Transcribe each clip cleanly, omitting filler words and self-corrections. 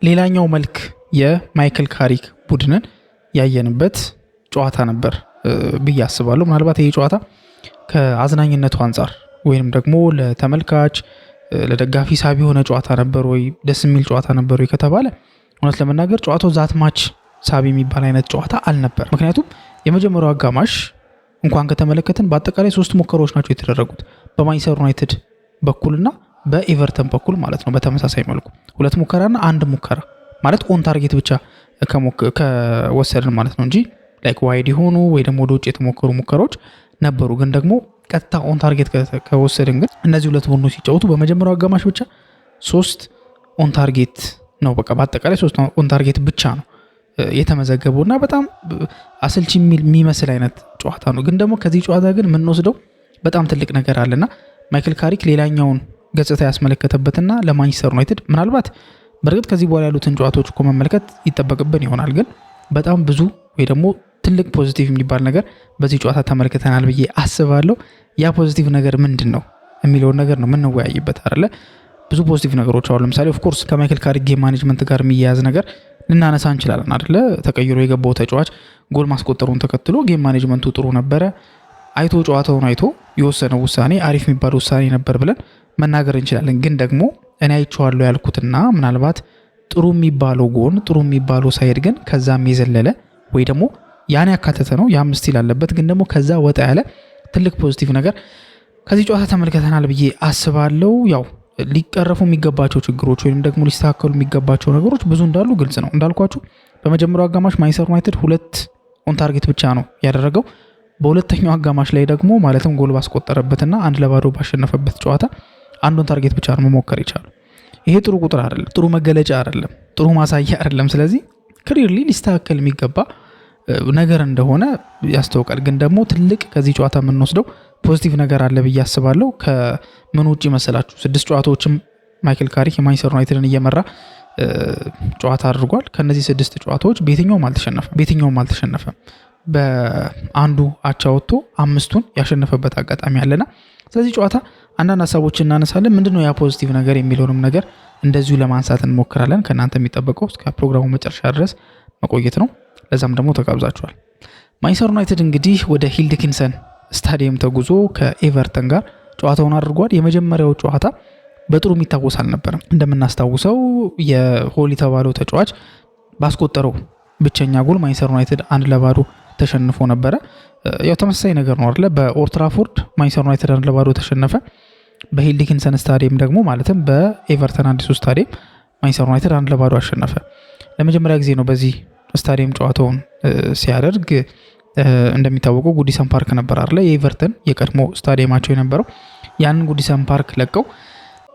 ሌላኛው መልክ የማይክል ካሪክ ቡድንን ያየንበት ጨዋታ ነበር ብዬ አስባለሁ። ምናልባት ይሄ ጨዋታ ከአዝናኝነቱ አንጻር ወይንም ደግሞ ለተመልካች ለደጋፊ ሳቢ የሆነ ጨዋታ ነበር ወይ ደስ የሚል ጨዋታ ነበር ወይ ከተባለ እውነት ለመናገር ጨዋታው ዛት ማች ሳቢ የሚባል አይነት ጨዋታ አልነበር። ምክንያቱም የመጀመሪያው አጋማሽ እንኳን ከተመለከትን በአጠቃላይ 3 ሙከራዎች ናቸው የተደረጉት በማንቸስተር ዩናይትድ በኩልና በኤቨርተን በኩል ማለት ነው። በተመሳሳይ መልኩ 2 ሙከራና 1 ሙከራ ማለት ኦን ታርጌት ብቻ ከወሰድን ማለት ነው እንጂ ላይክ ዋይድ የሆኑ ወይ ደግሞ ወደ ውጭ የተሞከሩ ሙከራዎች ነበሩ። ግን ደግሞ ቀጥታ ኦን ታርጌት ከወሰድን ግን እነዚህ 2 ቡድኖች ሲጫወቱ በመጀመሪያው አጋማሽ ብቻ 3 ኦን ታርጌት ነው። በቃ በአጠቃላይ 3 ኦን ታርጌት ብቻ ነው የተመዘገበው እና በጣም አሰልቺ የሚመስል አይነት ጨዋታ ነው። ግን ደግሞ ከዚህ ጨዋታ ግን የምንወስደው በጣም ትልቅ ነገር አለና ማይክል ካሪክ ሌላኛውን ገጽታ ያስመለከተበትና ለማንቸስተር ዩናይትድ ምናልባት በእርግጥ ከዚህ በኋላ ያሉትን ጨዋታዎች እኮ መመልከት ይጠበቅብን ይሆናል። ግን በጣም ብዙ ወይ ደግሞ ትልቅ ፖዚቲቭ የሚባል ነገር በዚህ ጨዋታ ተመልክተናል ብዬ አስባለሁ። ያ ፖዚቲቭ ነገር ምንድን ነው የሚለውን ነገር ነው የምንወያይበት አይደለ? ብዙ ፖዚቲቭ ነገሮች አሉ። ለምሳሌ ኦፍ ኮርስ ከማይክል ካሪክ ጌም ማኔጅመንት ጋር የሚያያዝ ነገር ልናነሳ እንችላለን አይደለ? ተቀይሮ የገባው ተጫዋች ጎል ማስቆጠሩን ተከትሎ ጌም ማኔጅመንቱ ጥሩ ነበረ፣ አይቶ ጨዋታውን አይቶ የወሰነው ውሳኔ አሪፍ የሚባል ውሳኔ ነበር ብለን መናገር እንችላለን። ግን ደግሞ እኔ አይቼዋለሁ ያልኩትና ምናልባት ጥሩ የሚባለው ጎን ጥሩ የሚባለው ሳይድ ግን ከዛም የዘለለ ወይ ደግሞ ያን ያካተተ ነው ያም ስቲል አለበት። ግን ደግሞ ከዛ ወጣ ያለ ትልቅ ፖዚቲቭ ነገር ከዚህ ጨዋታ ተመልክተናል ብዬ አስባለሁ። ያው ሊቀረፉ የሚገባቸው ችግሮች ወይም ደግሞ ሊስተካከሉ የሚገባቸው ነገሮች ብዙ እንዳሉ ግልጽ ነው። እንዳልኳችሁ በመጀመሪያው አጋማሽ ማንቸስተር ዩናይትድ 2 ኦን ታርጌት ብቻ ነው ያደረገው። በሁለተኛው አጋማሽ ላይ ደግሞ ማለትም ጎል ባስቆጠረበትና 1-0 ባሸነፈበት ጨዋታ 1 ኦን ታርጌት ብቻ ነው መሞከር ይቻሉ። ይሄ ጥሩ ቁጥር አይደለም፣ ጥሩ መገለጫ አይደለም፣ ጥሩ ማሳያ አይደለም። ስለዚህ ክሊርሊ ሊስተካከል የሚገባ ነገር እንደሆነ ያስተውቃል። ግን ደግሞ ትልቅ ከዚህ ጨዋታ የምንወስደው ፖዚቲቭ ነገር አለ ብዬ አስባለሁ። ከምን ውጪ መሰላችሁ? 6 ጨዋታዎችም ማይክል ካሪክ የማንቸስተር ዩናይትድን እየመራ ጨዋታ አድርጓል። ከነዚህ 6 ጨዋታዎች በየትኛውም አልተሸነፈም። በአንዱ አቻ ወጥቶ 5ቱን ያሸነፈበት አጋጣሚ አለና ስለዚህ ጨዋታ አንዳንድ ሀሳቦችን እናነሳለን። ምንድነው ያ ፖዚቲቭ ነገር የሚለውንም ነገር እንደዚሁ ለማንሳት እንሞክራለን። ከእናንተ የሚጠበቀው እስከ ፕሮግራሙ መጨረሻ ድረስ መቆየት ነው። ለዛም ደግሞ ተጋብዛችኋል። ማንቸስተር ዩናይትድ እንግዲህ ወደ ሂልዲኪንሰን ስታዲየም ተጉዞ ከኤቨርተን ጋር ጨዋታውን አድርጓል። የመጀመሪያው ጨዋታ በጥሩ የሚታወስ አልነበረም። እንደምናስታውሰው የሆል የተባለው ተጫዋች ባስቆጠረው ብቸኛ ጎል ማንቸስተር ዩናይትድ 1-0 ተሸንፎ ነበረ። ያው ተመሳሳይ ነገር ነው አይደለ? በኦልድ ትራፎርድ ማንቸስተር ዩናይትድ 1-0 ተሸነፈ። በሂልዲኪንሰን ስታዲየም ደግሞ ማለትም በኤቨርተን አዲሱ ስታዲየም ማንቸስተር ዩናይትድ 1-0 አሸነፈ። ለመጀመሪያ ጊዜ ነው በዚህ ስታዲየም ጨዋታውን ሲያደርግ። እንደሚታወቀው ጉዲሰን ፓርክ ነበር አይደለ? የኤቨርተን የቀድሞ ስታዲየማቸው የነበረው። ያንን ጉዲሰን ፓርክ ለቀው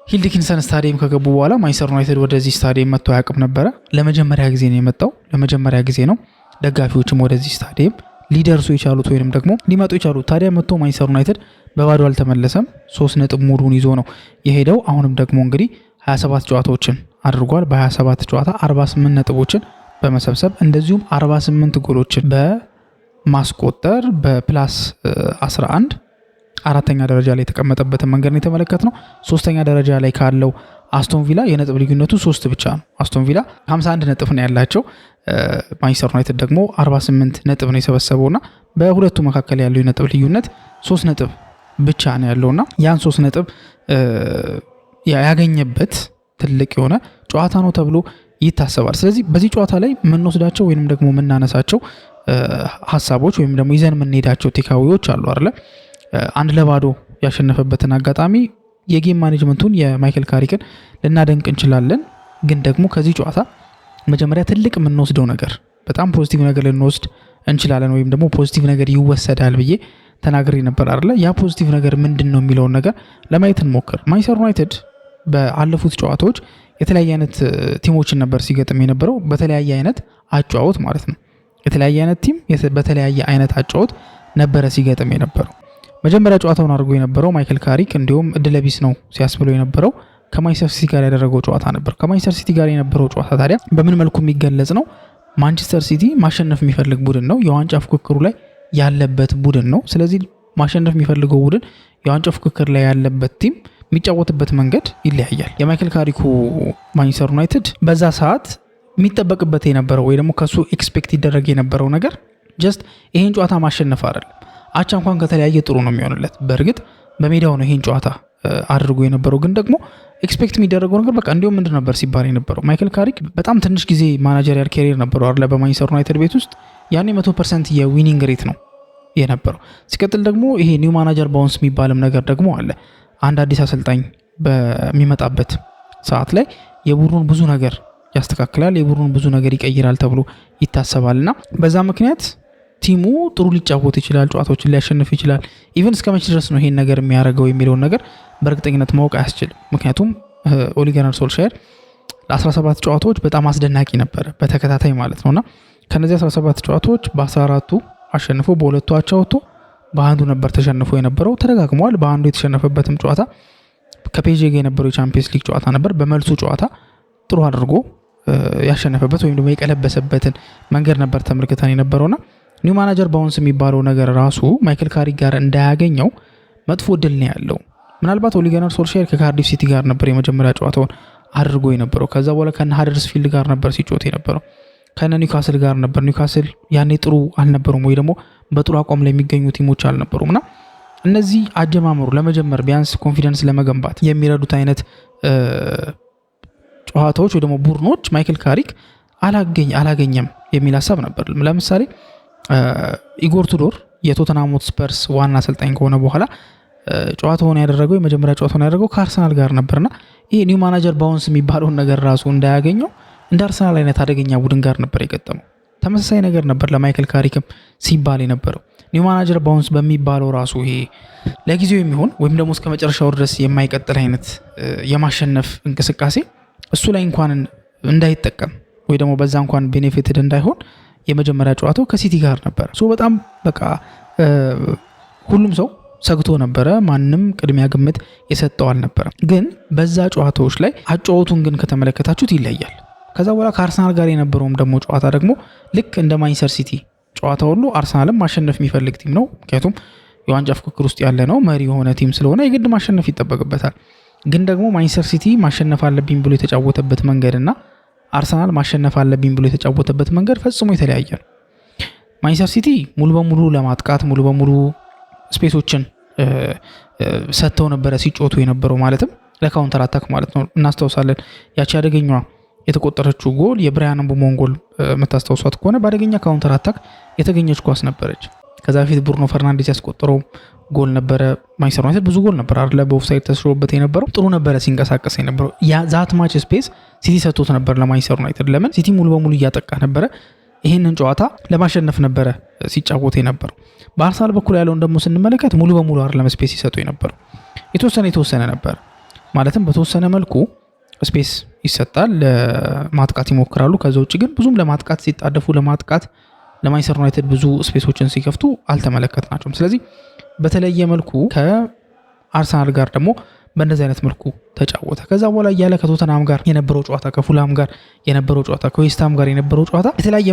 ሂልዲኪንሰን ስታዲየም ከገቡ በኋላ ማንቸስተር ዩናይትድ ወደዚህ ስታዲየም መጥቶ አያውቅም ነበረ። ለመጀመሪያ ጊዜ ነው የመጣው። ለመጀመሪያ ጊዜ ነው ደጋፊዎችም ወደዚህ ስታዲየም ሊደርሱ የቻሉት ወይንም ደግሞ ሊመጡ የቻሉት። ታዲያ መጥቶ ማንቸስተር ዩናይትድ በባዶ አልተመለሰም። 3 ነጥብ ሙሉን ይዞ ነው የሄደው። አሁንም ደግሞ እንግዲህ 27 ጨዋታዎችን አድርጓል። በ27 ጨዋታ 48 ነጥቦችን በመሰብሰብ እንደዚሁም 48 ጎሎችን በማስቆጠር በፕላስ 11 4ኛ ደረጃ ላይ የተቀመጠበትን መንገድ ነው የተመለከትነው። 3ኛ ደረጃ ላይ ካለው አስቶን ቪላ የነጥብ ልዩነቱ 3 ብቻ ነው። አስቶን ቪላ 51 ነጥብ ነው ያላቸው። ማንቸስተር ዩናይትድ ደግሞ 48 ነጥብ ነው የሰበሰበውና በሁለቱ መካከል ያለው የነጥብ ልዩነት 3 ነጥብ ብቻ ነው ያለውና ያን 3 ነጥብ ያገኘበት ትልቅ የሆነ ጨዋታ ነው ተብሎ ይታሰባል። ስለዚህ በዚህ ጨዋታ ላይ የምንወስዳቸው ወይንም ደግሞ የምናነሳቸው ሀሳቦች ወይም ደግሞ ይዘን የምንሄዳቸው ቴካዊዎች አሉ አይደለ? 1-0 ያሸነፈበትን አጋጣሚ የጌም ማኔጅመንቱን የማይክል ካሪክን ልናደንቅ እንችላለን። ግን ደግሞ ከዚህ ጨዋታ መጀመሪያ ትልቅ የምንወስደው ነገር በጣም ፖዚቲቭ ነገር ልንወስድ እንችላለን ወይም ደግሞ ፖዚቲቭ ነገር ይወሰዳል ብዬ ተናግሬ ነበር አይደለ? ያ ፖዚቲቭ ነገር ምንድን ነው የሚለውን ነገር ለማየት እንሞክር። ማንቸስተር ዩናይትድ በአለፉት ጨዋታዎች የተለያየ አይነት ቲሞችን ነበር ሲገጥም የነበረው፣ በተለያየ አይነት አጫወት ማለት ነው። የተለያየ አይነት ቲም በተለያየ አይነት አጫወት ነበረ ሲገጥም የነበረው። መጀመሪያ ጨዋታውን አድርጎ የነበረው ማይክል ካሪክ እንዲሁም እድለቢስ ነው ሲያስብለው የነበረው ከማንቸስተር ሲቲ ጋር ያደረገው ጨዋታ ነበር። ከማንቸስተር ሲቲ ጋር የነበረው ጨዋታ ታዲያ በምን መልኩ የሚገለጽ ነው? ማንቸስተር ሲቲ ማሸነፍ የሚፈልግ ቡድን ነው። የዋንጫ ፉክክሩ ላይ ያለበት ቡድን ነው። ስለዚህ ማሸነፍ የሚፈልገው ቡድን የዋንጫ ፉክክር ላይ ያለበት ቲም የሚጫወትበት መንገድ ይለያያል። የማይክል ካሪኩ ማንቸስተር ዩናይትድ በዛ ሰዓት የሚጠበቅበት የነበረው ወይ ደግሞ ከሱ ኤክስፔክት ይደረግ የነበረው ነገር ጀስት ይሄን ጨዋታ ማሸነፍ አይደለም። አቻ እንኳን ከተለያየ ጥሩ ነው የሚሆንለት። በእርግጥ በሜዳው ነው ይሄን ጨዋታ አድርጎ የነበረው፣ ግን ደግሞ ኤክስፔክት የሚደረገው ነገር በቃ እንዲሁም ምንድን ነበር ሲባል የነበረው ማይክል ካሪክ በጣም ትንሽ ጊዜ ማናጀሪያል ኬሪየር ነበረው አይደል በማንቸስተር ዩናይትድ ቤት ውስጥ። ያኔ 100% የዊኒንግ ሬት ነው የነበረው። ሲቀጥል ደግሞ ይሄ ኒው ማናጀር ባውንስ የሚባልም ነገር ደግሞ አለ። አንድ አዲስ አሰልጣኝ በሚመጣበት ሰዓት ላይ የቡድኑን ብዙ ነገር ያስተካክላል፣ የቡድኑን ብዙ ነገር ይቀይራል ተብሎ ይታሰባልና በዛ ምክንያት ቲሙ ጥሩ ሊጫወት ይችላል፣ ጨዋታዎችን ሊያሸንፍ ይችላል። ኢቨን እስከ መቼ ድረስ ነው ይሄን ነገር የሚያደርገው የሚለውን ነገር በእርግጠኝነት ማወቅ አያስችልም። ምክንያቱም ኦሊ ጉናር ሶልሻየር ለ17 ጨዋታዎች በጣም አስደናቂ ነበረ በተከታታይ ማለት ነውና ከነዚህ 17 ጨዋታዎች በ14ቱ አሸንፎ በሁለቱ አቻ ወጥቶ በአንዱ ነበር ተሸንፎ የነበረው። ተደጋግሟል። በአንዱ የተሸነፈበትም ጨዋታ ከፔዤ ጋር የነበረው የቻምፒየንስ ሊግ ጨዋታ ነበር። በመልሱ ጨዋታ ጥሩ አድርጎ ያሸነፈበት ወይም ደግሞ የቀለበሰበትን መንገድ ነበር ተመልክተን የነበረውና ኒው ማናጀር ባውንስ የሚባለው ነገር ራሱ ማይክል ካሪክ ጋር እንዳያገኘው መጥፎ ድል ነው ያለው። ምናልባት ኦሊ ጉናር ሶልሻየር ከካርዲፍ ሲቲ ጋር ነበር የመጀመሪያ ጨዋታውን አድርጎ የነበረው። ከዛ በኋላ ከነ ሃደርስፊልድ ጋር ነበር ሲጮት የነበረው፣ ከነ ኒውካስል ጋር ነበር። ኒውካስል ያኔ ጥሩ አልነበሩም ወይ ደግሞ በጥሩ አቋም ላይ የሚገኙ ቲሞች አልነበሩም እና እነዚህ አጀማመሩ ለመጀመር ቢያንስ ኮንፊደንስ ለመገንባት የሚረዱት አይነት ጨዋታዎች ወይ ደግሞ ቡድኖች ማይክል ካሪክ አላገኘም የሚል ሀሳብ ነበር። ለምሳሌ ኢጎር ቱዶር የቶተንሃም ሆትስፐርስ ዋና አሰልጣኝ ከሆነ በኋላ ጨዋታውን ያደረገው የመጀመሪያ ጨዋታውን ያደረገው ከአርሰናል ጋር ነበርና ይሄ ኒው ማናጀር ባውንስ የሚባለውን ነገር ራሱ እንዳያገኘው እንደ አርሰናል አይነት አደገኛ ቡድን ጋር ነበር የገጠመው። ተመሳሳይ ነገር ነበር ለማይክል ካሪክም ሲባል የነበረው። ኒው ማናጀር ባውንስ በሚባለው ራሱ ይሄ ለጊዜው የሚሆን ወይም ደግሞ እስከ መጨረሻው ድረስ የማይቀጥል አይነት የማሸነፍ እንቅስቃሴ እሱ ላይ እንኳን እንዳይጠቀም ወይ ደግሞ በዛ እንኳን ቤኔፊትድ እንዳይሆን የመጀመሪያ ጨዋታው ከሲቲ ጋር ነበር። በጣም በቃ ሁሉም ሰው ሰግቶ ነበረ። ማንም ቅድሚያ ግምት የሰጠው አልነበረም። ግን በዛ ጨዋታዎች ላይ አጨዋወቱን ግን ከተመለከታችሁት ይለያል። ከዛ በኋላ ከአርሰናል ጋር የነበረውም ደግሞ ጨዋታ ደግሞ ልክ እንደ ማንቸስተር ሲቲ ጨዋታ ሁሉ አርሰናልም ማሸነፍ የሚፈልግ ቲም ነው። ምክንያቱም የዋንጫ ፍክክር ውስጥ ያለ ነው፣ መሪ የሆነ ቲም ስለሆነ የግድ ማሸነፍ ይጠበቅበታል። ግን ደግሞ ማንቸስተር ሲቲ ማሸነፍ አለብኝ ብሎ የተጫወተበት መንገድና አርሰናል ማሸነፍ አለብኝ ብሎ የተጫወተበት መንገድ ፈጽሞ የተለያየ ነው። ማንቸስተር ሲቲ ሙሉ በሙሉ ለማጥቃት ሙሉ በሙሉ ስፔሶችን ሰጥተው ነበረ ሲጮቱ የነበረው፣ ማለትም ለካውንተር አታክ ማለት ነው። እናስታውሳለን ያቺ አደገኛዋ የተቆጠረችው ጎል የብራያን ምቡሞን ጎል የምታስታውሷት ከሆነ በአደገኛ ካውንተር አታክ የተገኘች ኳስ ነበረች። ከዛ በፊት ብሩኖ ፈርናንዴዝ ያስቆጠረው ጎል ነበረ። ማንቸስተር ዩናይትድ ብዙ ጎል ነበር አይደል በኦፍሳይድ ተሽሮበት የነበረው። ጥሩ ነበረ ሲንቀሳቀስ የነበረው። ያ ዛት ማች ስፔስ ሲቲ ሰጥቶት ነበር ለማንቸስተር ዩናይትድ። ለምን ሲቲ ሙሉ በሙሉ እያጠቃ ነበረ። ይህንን ጨዋታ ለማሸነፍ ነበረ ሲጫወት የነበረው። በአርሰናል በኩል ያለውን ደግሞ ስንመለከት ሙሉ በሙሉ አይደለም ስፔስ ይሰጡ የነበረው። የተወሰነ ነበር። ማለትም በተወሰነ መልኩ ስፔስ ይሰጣል፣ ለማጥቃት ይሞክራሉ። ከዛ ውጭ ግን ብዙም ለማጥቃት ሲጣደፉ ለማጥቃት ለማንቸስተር ዩናይትድ ብዙ ስፔሶችን ሲከፍቱ አልተመለከትናቸውም። ስለዚህ በተለየ መልኩ ከአርሰናል ጋር ደግሞ በእንደዚህ አይነት መልኩ ተጫወተ። ከዛ በኋላ እያለ ከቶተንሃም ጋር የነበረው ጨዋታ፣ ከፉልሃም ጋር የነበረው ጨዋታ፣ ከዌስትሃም ጋር የነበረው ጨዋታ የተለያየ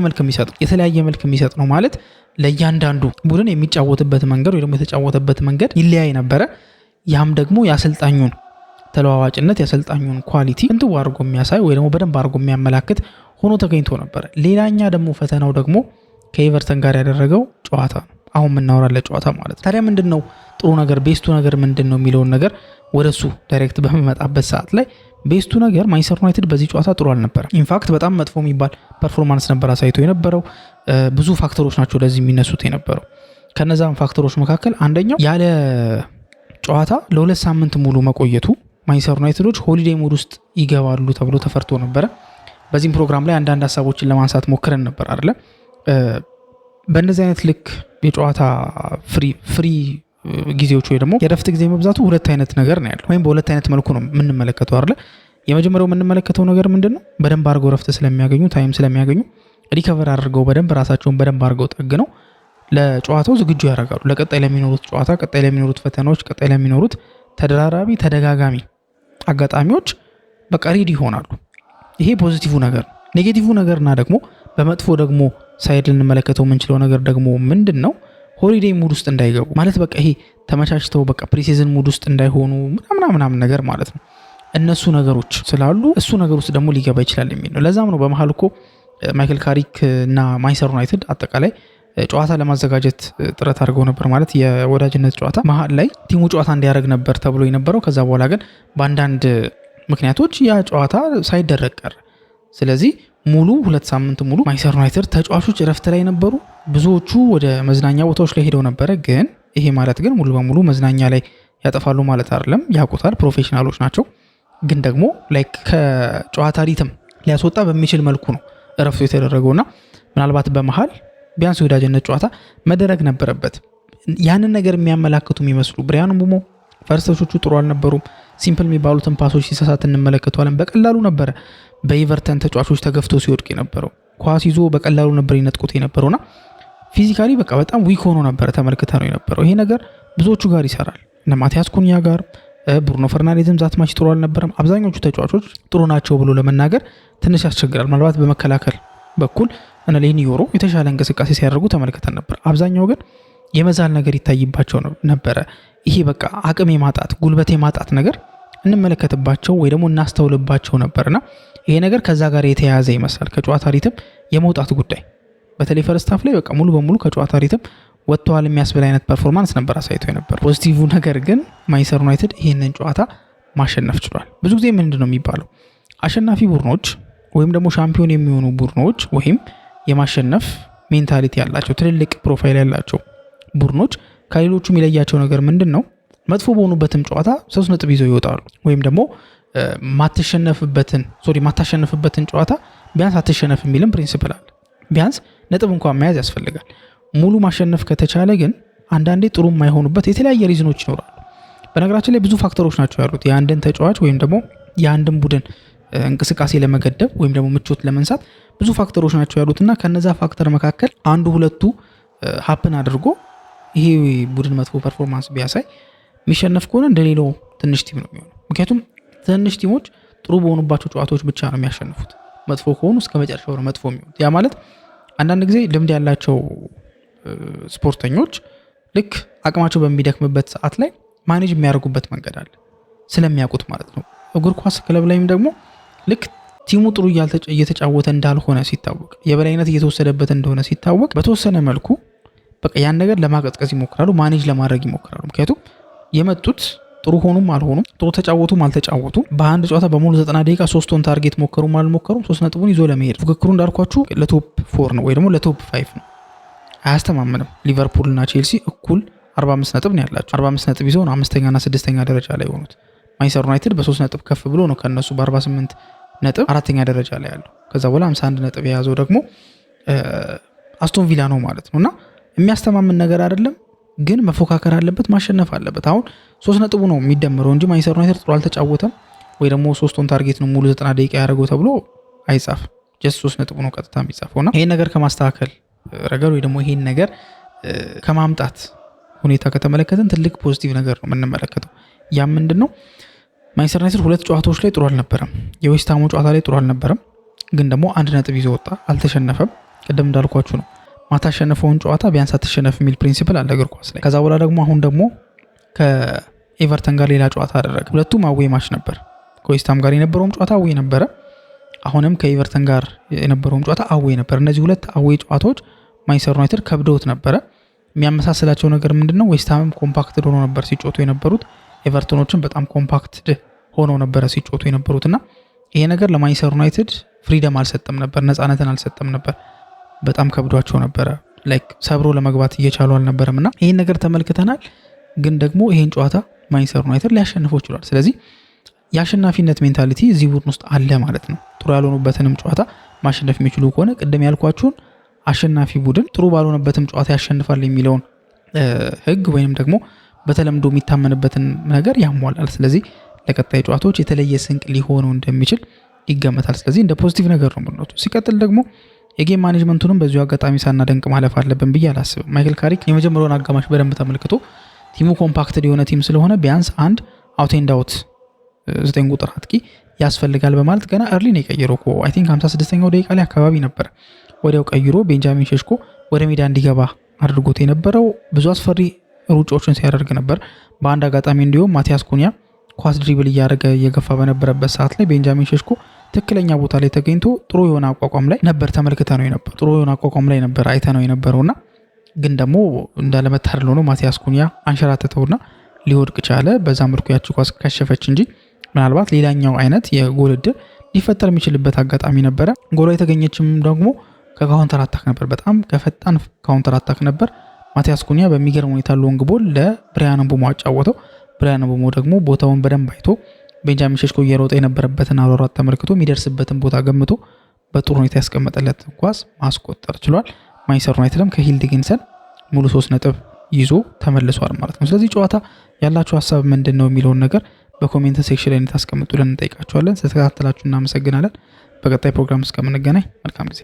መልክ የሚሰጥ ነው። ማለት ለእያንዳንዱ ቡድን የሚጫወትበት መንገድ ወይ ደግሞ የተጫወተበት መንገድ ይለያይ ነበረ። ያም ደግሞ የአሰልጣኙን ተለዋዋጭነት የአሰልጣኙን ኳሊቲ እንትው አድርጎ የሚያሳይ ወይ ደግሞ በደንብ አድርጎ የሚያመላክት ሆኖ ተገኝቶ ነበር። ሌላኛ ደግሞ ፈተናው ደግሞ ከኤቨርተን ጋር ያደረገው ጨዋታ ነው። አሁን የምናወራለት ጨዋታ ማለት ነው። ታዲያ ምንድነው ጥሩ ነገር ቤስቱ ነገር ምንድነው የሚለውን ነገር ወደሱ ዳይሬክት በመመጣበት ሰዓት ላይ ቤስቱ ነገር ማንቸስተር ዩናይትድ በዚህ ጨዋታ ጥሩ አልነበረም። ኢንፋክት በጣም መጥፎ የሚባል ፐርፎርማንስ ነበር አሳይቶ የነበረው። ብዙ ፋክተሮች ናቸው ለዚህ የሚነሱት የነበረው። ከነዛም ፋክተሮች መካከል አንደኛው ያለ ጨዋታ ለ2 ሳምንት ሙሉ መቆየቱ ማንቸስተር ዩናይትዶች ሆሊዴይ ሙድ ውስጥ ይገባሉ ተብሎ ተፈርቶ ነበረ። በዚህም ፕሮግራም ላይ አንዳንድ ሀሳቦችን ለማንሳት ሞክረን ነበር አይደለ? በእንደዚህ አይነት ልክ የጨዋታ ፍሪ ጊዜዎች ወይ ደግሞ የረፍት ጊዜ መብዛቱ ሁለት አይነት ነገር ነው ያለው፣ ወይም በሁለት አይነት መልኩ ነው የምንመለከተው አይደለ? የመጀመሪያው የምንመለከተው ነገር ምንድነው? በደንብ አድርገው ረፍት ስለሚያገኙ ታይም ስለሚያገኙ ሪከቨር አድርገው በደንብ ራሳቸውን በደንብ አድርገው ጠግነው ለጨዋታው ዝግጁ ያደርጋሉ። ለቀጣይ ለሚኖሩት ጨዋታ፣ ቀጣይ ለሚኖሩት ፈተናዎች፣ ቀጣይ ለሚኖሩት ተደራራቢ ተደጋጋሚ አጋጣሚዎች በቃ ሬዲ ይሆናሉ። ይሄ ፖዚቲቭ ነገር ነው። ኔጌቲቭ ነገርና ደግሞ በመጥፎ ደግሞ ሳይድ ልንመለከተው የምንችለው ነገር ደግሞ ምንድነው? ሆሊዴይ ሙድ ውስጥ እንዳይገቡ ማለት በቃ ይሄ ተመቻችተው በቃ ፕሪሲዝን ሙድ ውስጥ እንዳይሆኑ ምናምን ነገር ማለት ነው። እነሱ ነገሮች ስላሉ እሱ ነገር ውስጥ ደግሞ ሊገባ ይችላል የሚል ነው። ለዛም ነው በመሀል እኮ ማይክል ካሪክ እና ማንቸስተር ዩናይትድ አጠቃላይ ጨዋታ ለማዘጋጀት ጥረት አድርገው ነበር። ማለት የወዳጅነት ጨዋታ መሀል ላይ ቲሙ ጨዋታ እንዲያደርግ ነበር ተብሎ የነበረው። ከዛ በኋላ ግን በአንዳንድ ምክንያቶች ያ ጨዋታ ሳይደረግ ቀረ። ስለዚህ ሙሉ 2 ሳምንት ሙሉ ማንቸስተር ዩናይትድ ተጫዋቾች እረፍት ላይ ነበሩ። ብዙዎቹ ወደ መዝናኛ ቦታዎች ላይ ሄደው ነበረ። ግን ይሄ ማለት ግን ሙሉ በሙሉ መዝናኛ ላይ ያጠፋሉ ማለት አይደለም። ያውቁታል፣ ፕሮፌሽናሎች ናቸው። ግን ደግሞ ላይክ ከጨዋታ ሪትም ሊያስወጣ በሚችል መልኩ ነው እረፍቱ የተደረገውና ምናልባት በመሃል ቢያንስ የወዳጅነት ጨዋታ መደረግ ነበረበት። ያንን ነገር የሚያመላክቱ የሚመስሉ ብሪያን ምቡሞ ፈርስተሾቹ ጥሩ አልነበሩም። ሲምፕል የሚባሉትን ፓሶች ሲሳሳት እንመለከተዋለን። በቀላሉ ነበረ በኢቨርተን ተጫዋቾች ተገፍቶ ሲወድቅ የነበረው። ኳስ ይዞ በቀላሉ ነበር ይነጥቁት የነበረውና ፊዚካሊ በቃ በጣም ዊክ ሆኖ ነበረ ተመልክተ ነው የነበረው። ይሄ ነገር ብዙዎቹ ጋር ይሰራል። እነ ማቲያስ ኩኒያ ጋር ብሩኖ ፈርናንዴዝም ዛት ማች ጥሩ አልነበረም። አብዛኞቹ ተጫዋቾች ጥሩ ናቸው ብሎ ለመናገር ትንሽ ያስቸግራል። ምናልባት በመከላከል በኩል እነ ሌኒዮሮ የተሻለ እንቅስቃሴ ሲያደርጉ ተመልክተን ነበር። አብዛኛው ግን የመዛል ነገር ይታይባቸው ነበረ። ይሄ በቃ አቅም የማጣት ጉልበት የማጣት ነገር እንመለከትባቸው ወይ ደግሞ እናስተውልባቸው ነበርና ይሄ ነገር ከዛ ጋር የተያያዘ ይመስላል። ከጨዋታ ሪትም የመውጣት ጉዳይ በተለይ ፈርስት ሃፍ ላይ በቃ ሙሉ በሙሉ ከጨዋታ ሪትም ወጥተዋል የሚያስብል አይነት ፐርፎርማንስ ነበር አሳይቶ የነበር። ፖዚቲቭ ነገር ግን ማንቸስተር ዩናይትድ ይህንን ጨዋታ ማሸነፍ ችሏል። ብዙ ጊዜ ምንድን ነው የሚባለው አሸናፊ ቡድኖች ወይም ደግሞ ሻምፒዮን የሚሆኑ ቡድኖች ወይም የማሸነፍ ሜንታሊቲ ያላቸው ትልልቅ ፕሮፋይል ያላቸው ቡድኖች ከሌሎቹ የሚለያቸው ነገር ምንድን ነው? መጥፎ በሆኑበትም ጨዋታ 3 ነጥብ ይዘው ይወጣሉ። ወይም ደግሞ ማታሸነፍበትን ጨዋታ ቢያንስ አትሸነፍ የሚልም ፕሪንሲፕል አለ። ቢያንስ ነጥብ እንኳን መያዝ ያስፈልጋል። ሙሉ ማሸነፍ ከተቻለ ግን አንዳንዴ ጥሩ የማይሆኑበት የተለያየ ሪዝኖች ይኖራሉ። በነገራችን ላይ ብዙ ፋክተሮች ናቸው ያሉት የአንድን ተጫዋች ወይም ደግሞ የአንድን ቡድን እንቅስቃሴ ለመገደብ ወይም ደግሞ ምቾት ለመንሳት ብዙ ፋክተሮች ናቸው ያሉትና ከነዛ ፋክተር መካከል አንዱ ሁለቱ ሀፕን አድርጎ ይሄ ቡድን መጥፎ ፐርፎርማንስ ቢያሳይ የሚሸነፍ ከሆነ እንደሌላው ትንሽ ቲም ነው የሚሆነው። ምክንያቱም ትንሽ ቲሞች ጥሩ በሆኑባቸው ጨዋታዎች ብቻ ነው የሚያሸንፉት። መጥፎ ከሆኑ እስከ መጨረሻው ነው መጥፎ የሚሆኑት። ያ ማለት አንዳንድ ጊዜ ልምድ ያላቸው ስፖርተኞች ልክ አቅማቸው በሚደክምበት ሰዓት ላይ ማኔጅ የሚያደርጉበት መንገድ አለ ስለሚያውቁት ማለት ነው። እግር ኳስ ክለብ ላይም ደግሞ ልክ ቲሙ ጥሩ እየተጫወተ እንዳልሆነ ሲታወቅ፣ የበላይነት እየተወሰደበት እንደሆነ ሲታወቅ በተወሰነ መልኩ በቃ ያን ነገር ለማቀዝቀዝ ይሞክራሉ፣ ማኔጅ ለማድረግ ይሞክራሉ። ምክንያቱም የመጡት ጥሩ ሆኑም አልሆኑም፣ ጥሩ ተጫወቱም አልተጫወቱም በአንድ ጨዋታ በሙሉ 90 ደቂቃ 3ቶን ታርጌት ሞከሩም አልሞከሩም 3 ነጥቡን ይዞ ለመሄድ ፉክክሩ እንዳልኳችሁ ለቶፕ 4 ነው ወይ ደግሞ ለቶፕ 5 ነው። አያስተማምንም። ሊቨርፑል እና ቼልሲ እኩል 45 ነጥብ ነው ያላቸው። 45 ነጥብ ይዘው ነው 5ኛና 6ኛ ደረጃ ላይ ሆኑት። ማንቸስተር ዩናይትድ በ3 ነጥብ ከፍ ብሎ ነው ከነሱ በ48 ነጥብ 4ኛ ደረጃ ላይ ያለው። ከዛ በኋላ 51 ነጥብ የያዘው ደግሞ አስቶን ቪላ ነው ማለት ነውና የሚያስተማምን ነገር አይደለም። ግን መፎካከር አለበት፣ ማሸነፍ አለበት። አሁን 3 ነጥቡ ነው የሚደምረው እንጂ ማንቸስተር ዩናይትድ ጥሩ አልተጫወተም ወይ ደግሞ 3ቶን ታርጌት ነው ሙሉ 90 ደቂቃ ያደረገው ተብሎ አይጻፍም። ጀስት 3 ነጥቡ ነው ቀጥታ የሚጻፈውና ይሄን ነገር ከማስተካከል ረገድ ወይ ደግሞ ይሄን ነገር ከማምጣት ሁኔታ ከተመለከተን ትልቅ ፖዚቲቭ ነገር ነው የምንመለከተው። ያ ምንድነው? ማንቸስተር ዩናይትድ 2 ጨዋታዎች ላይ ጥሩ አልነበረም። የዌስት ሃሙ ጨዋታ ላይ ጥሩ አልነበረም፣ ግን ደግሞ 1 ነጥብ ይዞ ወጣ፣ አልተሸነፈም። ቅድም እንዳልኳችሁ ነው ማታሸነፈውን ጨዋታ ቢያንስ አትሸነፍ የሚል ፕሪንሲፕል አለ እግር ኳስ ላይ። ከዛ በኋላ ደግሞ አሁን ደግሞ ከኤቨርተን ጋር ሌላ ጨዋታ አደረገ። ሁለቱም አዌይ ማች ነበር። ከዌስት ሃም ጋር የነበረውም ጨዋታ አዌይ ነበረ፣ አሁንም ከኤቨርተን ጋር የነበረውም ጨዋታ አዌይ ነበር። እነዚህ 2 አዌይ ጨዋታዎች ማንቸስተር ዩናይትድ ከብደውት ነበረ። የሚያመሳስላቸው ነገር ምንድነው? ዌስት ሃምም ኮምፓክትድ ሆኖ ነበር ሲጮቱ የነበሩት፣ ኤቨርተኖችን በጣም ኮምፓክትድ ሆኖ ነበረ ሲጮቱ የነበሩትና ይሄ ነገር ለማንቸስተር ዩናይትድ ፍሪደም አልሰጠም ነበር፣ ነፃነትን አልሰጠም ነበር። በጣም ከብዷቸው ነበረ። ላይክ ሰብሮ ለመግባት እየቻሉ አልነበረምና ይሄን ነገር ተመልክተናል። ግን ደግሞ ይሄን ጨዋታ ማንቸስተር ዩናይትድ ሊያሸንፈው ይችላል። ስለዚህ የአሸናፊነት ሜንታሊቲ እዚህ ቡድን ውስጥ አለ ማለት ነው። ጥሩ ያልሆኑበትንም ጨዋታ ማሸነፍ የሚችሉ ከሆነ ቅድም ያልኳችሁን አሸናፊ ቡድን ጥሩ ባልሆነበትም ጨዋታ ያሸንፋል የሚለውን ህግ ወይንም ደግሞ በተለምዶ የሚታመንበትን ነገር ያሟላል። ስለዚህ ለቀጣይ ጨዋታዎች የተለየ ስንቅ ሊሆነው እንደሚችል ይገመታል። ስለዚህ እንደ ፖዚቲቭ ነገር ነው የምንወስደው። ሲቀጥል ደግሞ የጌም ማኔጅመንቱንም በዚሁ አጋጣሚ ሳናደንቅ ማለፍ አለብን ብዬ አላስብም። ማይክል ካሪክ የመጀመሪያውን አጋማሽ በደንብ ተመልክቶ ቲሙ ኮምፓክትድ የሆነ ቲም ስለሆነ ቢያንስ አንድ አውት ኤንድ አውት 9 ቁጥር አጥቂ ያስፈልጋል በማለት ገና እርሊ ነው የቀየረው። አይ ቲንክ 56ኛው ደቂቃ ላይ አካባቢ ነበር ወዲያው ቀይሮ ቤንጃሚን ሼሽኮ ወደ ሜዳ እንዲገባ አድርጎት የነበረው። ብዙ አስፈሪ ሩጫዎችን ሲያደርግ ነበር። በአንድ አጋጣሚ እንዲሁም ማቲያስ ኩኒያ ኳስ ድሪብል እያደረገ እየገፋ በነበረበት ሰዓት ላይ ቤንጃሚን ሼሽኮ ትክክለኛ ቦታ ላይ ተገኝቶ ጥሩ የሆነ አቋቋም ላይ ነበር ተመልክተ ነው የነበር ጥሩ የሆነ አቋቋም ላይ ነበር አይተ ነው የነበረውና ግን ደግሞ እንዳለመታደል ሆኖ ማቲያስ ኩኒያ አንሸራተተውና ሊወድቅ ቻለ። በዛ መልኩ ያቺ ኳስ ከሸፈች እንጂ ምናልባት ሌላኛው አይነት የጎል ዕድል ሊፈጠር የሚችልበት አጋጣሚ ነበረ። ጎሏ የተገኘችም ደግሞ ከካውንተር አታክ ነበር። በጣም ከፈጣን ካውንተር አታክ ነበር። ማቲያስ ኩኒያ በሚገርም ሁኔታ ሎንግ ቦል ለብራያን ምቡሞ አጫወተው። ብራያን ምቡሞ ደግሞ ቦታውን በደንብ አይቶ ቤንጃሚን ሼሽኮ እየሮጠ የነበረበትን አሯሯጥ ተመልክቶ የሚደርስበትን ቦታ ገምቶ በጥሩ ሁኔታ ያስቀመጠለት ኳስ ማስቆጠር ችሏል። ማንቸስተር ዩናይትድም ከሂልዲጊንሰን ሙሉ 3 ነጥብ ይዞ ተመልሷል ማለት ነው። ስለዚህ ጨዋታ ያላችሁ ሀሳብ ምንድን ነው የሚለውን ነገር በኮሜንት ሴክሽን ላይ ታስቀምጡልን እንጠይቃችኋለን። ስለተከታተላችሁ እናመሰግናለን። በቀጣይ ፕሮግራም እስከምንገናኝ መልካም ጊዜ